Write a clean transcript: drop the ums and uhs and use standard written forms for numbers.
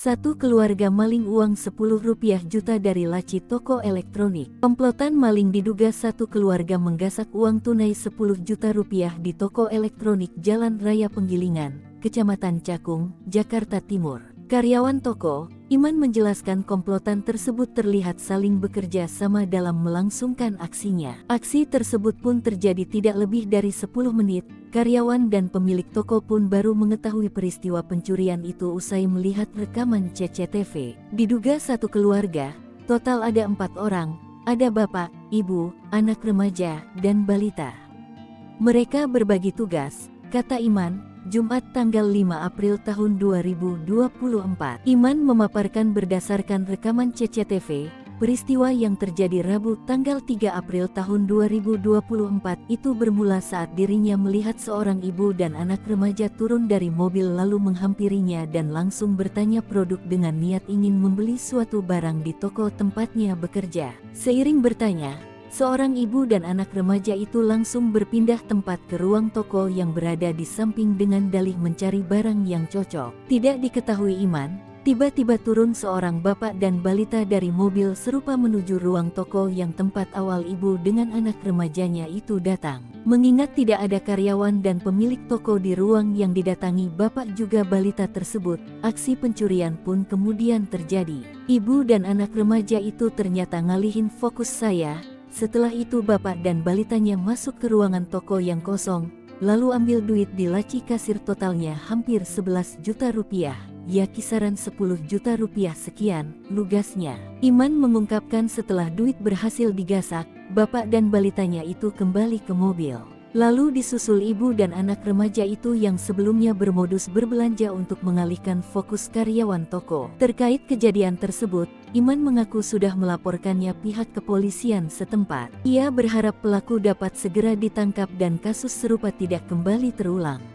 Satu keluarga maling uang Rp10 juta dari laci toko elektronik. Komplotan maling diduga satu keluarga menggasak uang tunai Rp10 juta di toko elektronik Jalan Raya Penggilingan, Kecamatan Cakung, Jakarta Timur. Karyawan toko, Iman menjelaskan komplotan tersebut terlihat saling bekerja sama dalam melangsungkan aksinya. Aksi tersebut pun terjadi tidak lebih dari 10 menit. Karyawan dan pemilik toko pun baru mengetahui peristiwa pencurian itu usai melihat rekaman CCTV. Diduga satu keluarga, total ada 4 orang, ada bapak, ibu, anak remaja, dan balita. Mereka berbagi tugas, kata Iman. Jumat tanggal 5 April tahun 2024. Iman memaparkan berdasarkan rekaman CCTV, peristiwa yang terjadi Rabu tanggal 3 April tahun 2024 itu bermula saat dirinya melihat seorang ibu dan anak remaja turun dari mobil lalu menghampirinya dan langsung bertanya produk dengan niat ingin membeli suatu barang di toko tempatnya bekerja. Seiring bertanya, seorang ibu dan anak remaja itu langsung berpindah tempat ke ruang toko yang berada di samping dengan dalih mencari barang yang cocok. Tidak diketahui Iman, tiba-tiba turun seorang bapak dan balita dari mobil serupa menuju ruang toko yang tempat awal ibu dengan anak remajanya itu datang. Mengingat tidak ada karyawan dan pemilik toko di ruang yang didatangi bapak juga balita tersebut, aksi pencurian pun kemudian terjadi. Ibu dan anak remaja itu ternyata ngalihin fokus saya. Setelah itu bapak dan balitanya masuk ke ruangan toko yang kosong, lalu ambil duit di laci kasir totalnya hampir 11 juta rupiah, ya kisaran 10 juta rupiah sekian, lugasnya. Iman mengungkapkan setelah duit berhasil digasak, bapak dan balitanya itu kembali ke mobil. Lalu disusul ibu dan anak remaja itu yang sebelumnya bermodus berbelanja untuk mengalihkan fokus karyawan toko. Terkait kejadian tersebut, Iman mengaku sudah melaporkannya pihak kepolisian setempat. Ia berharap pelaku dapat segera ditangkap dan kasus serupa tidak kembali terulang.